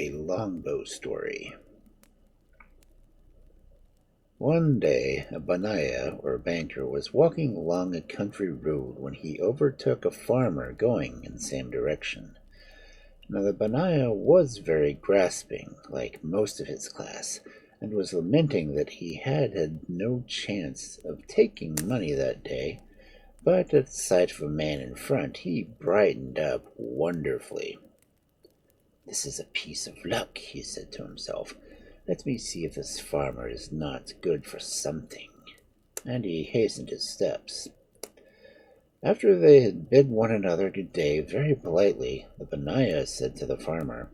A longbow story. One day, a Bunniah, or banker, was walking along a country road when he overtook a farmer going in the same direction. Now, the Bunniah was very grasping, like most of his class, and was lamenting that he had no chance of taking money that day. But at the sight of a man in front, he brightened up wonderfully. "This is a piece of luck," he said to himself. "Let me see if this farmer is not good for something." And he hastened his steps. After they had bid one another good day very politely, the Bunniah said to the farmer,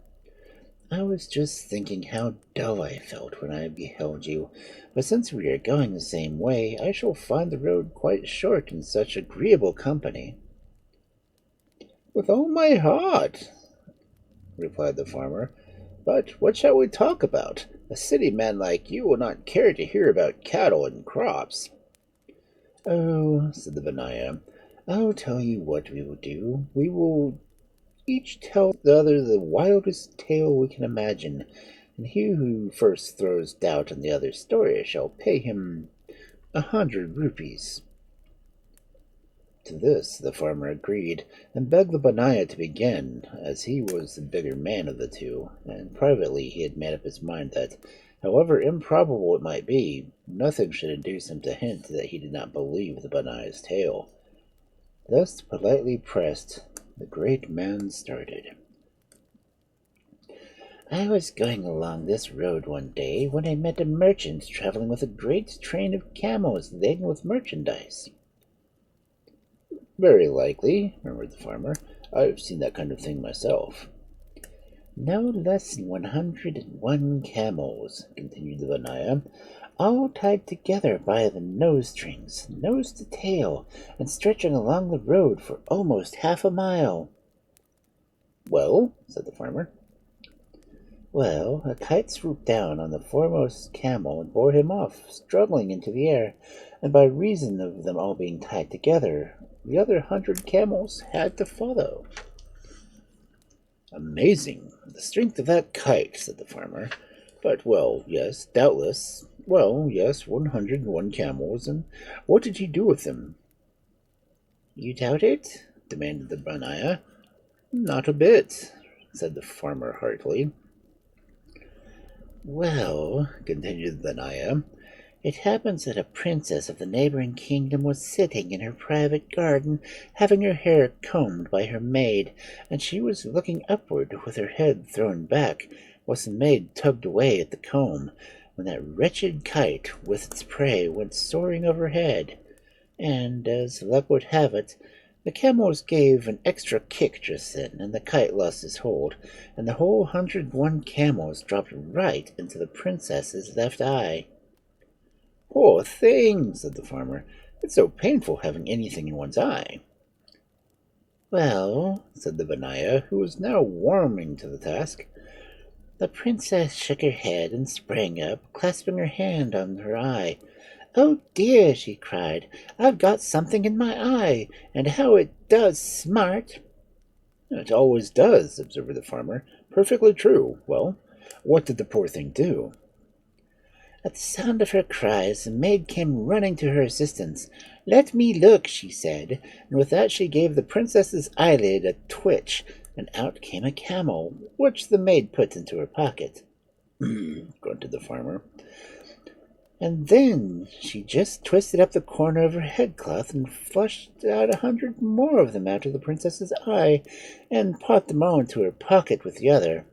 "I was just thinking how dull I felt when I beheld you, but since we are going the same way, I shall find the road quite short in such agreeable company." "With all my heart," replied the farmer. "But what shall we talk about? A city man like you will not care to hear about cattle and crops." "Oh," said the Bunniah, "I'll tell you what we will do. We will each tell the other the wildest tale we can imagine, and he who first throws doubt on the other's story shall pay him 100 rupees. To this the farmer agreed, and begged the Bunniah to begin, as he was the bigger man of the two, and privately he had made up his mind that, however improbable it might be, nothing should induce him to hint that he did not believe the Bunniah's tale. Thus politely pressed, the great man started. "I was going along this road one day when I met a merchant traveling with a great train of camels laden with merchandise." "Very likely," murmured the farmer. "I've seen that kind of thing myself." "No less than 101 camels," continued the Bunniah, "all tied together by the nose strings, nose to tail, and stretching along the road for almost half a mile." "Well," said the farmer. "Well, a kite swooped down on the foremost camel and bore him off, struggling into the air, and by reason of them all being tied together, the other 100 camels had to follow." "Amazing, the strength of that kite," said the farmer. "But, well, yes, doubtless. Well, yes, 101 camels, and what did he do with them?" "You doubt it?" demanded the Bunniah. "Not a bit," said the farmer heartily. "Well," continued the Bunniah, "it happens that a princess of the neighboring kingdom was sitting in her private garden, having her hair combed by her maid, and she was looking upward with her head thrown back, whilst the maid tugged away at the comb, when that wretched kite with its prey went soaring overhead, and, as luck would have it, the camels gave an extra kick just then, and the kite lost its hold, and the whole 101 camels dropped right into the princess's left eye." "Poor thing," said the farmer. "It's so painful having anything in one's eye." "Well," said the Bunniah, who was now warming to the task, "the princess shook her head and sprang up, clasping her hand on her eye. 'Oh dear!' she cried, 'I've got something in my eye, and how it does smart!'" "It always does," observed the farmer. "Perfectly true. Well, what did the poor thing do?" "At the sound of her cries, the maid came running to her assistance. 'Let me look,' she said, and with that she gave the princess's eyelid a twitch, and out came a camel, which the maid put into her pocket." grunted the farmer. "And then she just twisted up the corner of her headcloth and flushed out 100 more of them out of the princess's eye, and popped them all into her pocket with the other."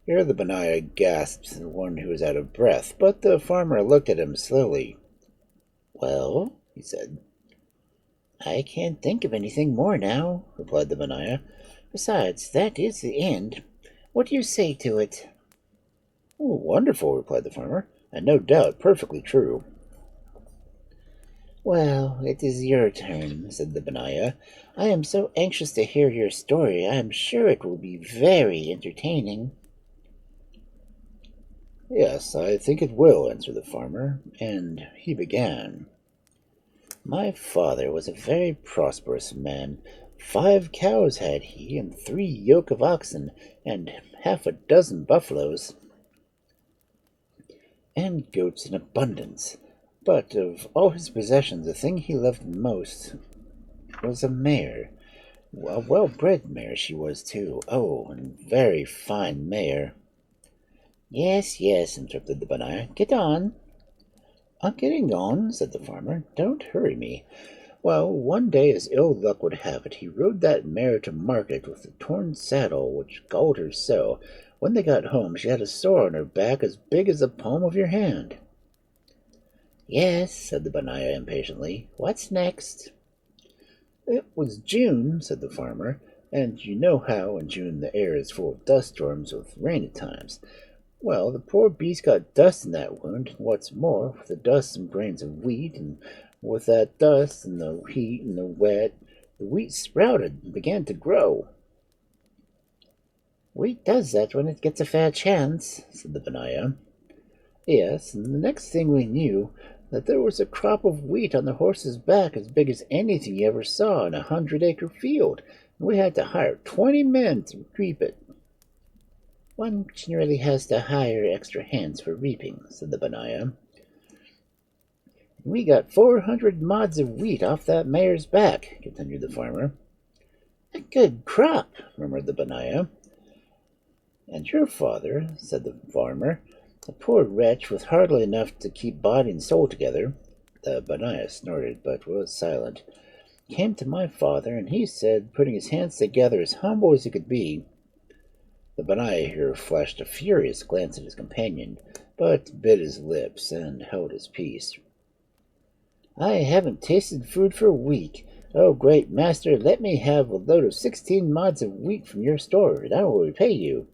Here the Bunniah gasped as one who is out of breath, but the farmer looked at him slowly. "Well," he said. "I can't think of anything more now," replied the Bunniah. "Besides, that is the end. What do you say to it?" "Oh, wonderful," replied the farmer, "and no doubt perfectly true." "Well, it is your turn," said the Bunniah. "I am so anxious to hear your story. I am sure it will be very entertaining." "Yes, I think it will," answered the farmer, and he began. "My father was a very prosperous man, 5 cows had he, and 3 yoke of oxen, and half a dozen buffaloes, and goats in abundance. But of all his possessions, the thing he loved most was a mare. A well-bred mare she was, too. Oh, and very fine mare. Yes, yes, interrupted the Bunniah. Get on. I'm getting on, said the farmer. Don't hurry me. Well, one day, as ill luck would have it, he rode that mare to market with a torn saddle, which galled her so. When they got home, she had a sore on her back as big as the palm of your hand. Yes, said the Bunniah impatiently. What's next? It was June, said the farmer, and you know how in June the air is full of dust storms with rain at times. Well, the poor beast got dust in that wound, and what's more, with the dust some grains of wheat, and with that dust and the heat and the wet, the wheat sprouted and began to grow. Wheat does that when it gets a fair chance, said the Bunniah. Yes, and the next thing we knew, that there was a crop of wheat on the horse's back as big as anything you ever saw in a 100-acre field, and we had to hire 20 men to reap it. One generally has to hire extra hands for reaping, said the Bunniah. We got 400 mods of wheat off that mare's back, continued the farmer. A good crop, murmured the Bunniah. And your father, said the farmer, a poor wretch with hardly enough to keep body and soul together, the Bunniah snorted but was silent, came to my father, and he said, putting his hands together as humble as he could be. The Bunniah here flashed a furious glance at his companion, but bit his lips and held his peace. I haven't tasted food for a week. Oh, great master, let me have a load of 16 mods of wheat from your store, and I will repay you.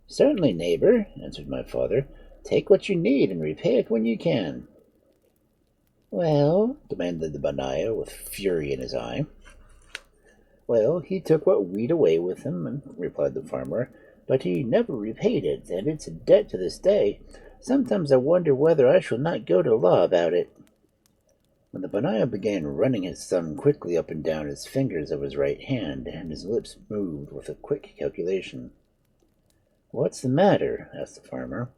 Certainly, neighbor, answered my father. Take what you need and repay it when you can. Well, demanded the Bunniah with fury in his eye. Well, he took what wheat away with him, replied the farmer, but he never repaid it, and it's a debt to this day. Sometimes I wonder whether I shall not go to law about it. When the Bunniah began running his thumb quickly up and down his fingers of his right hand, and his lips moved with a quick calculation. What's the matter? Asked the farmer.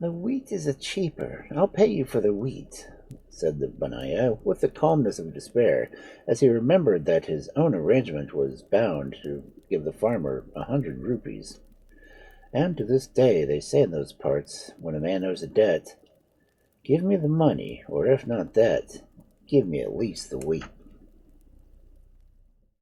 The wheat is a cheaper. I'll pay you for the wheat, said the Bunniah, with the calmness of despair, as he remembered that his own arrangement was bound to give the farmer 100 rupees. And to this day they say in those parts, when a man owes a debt, give me the money, or if not that, give me at least the wheat.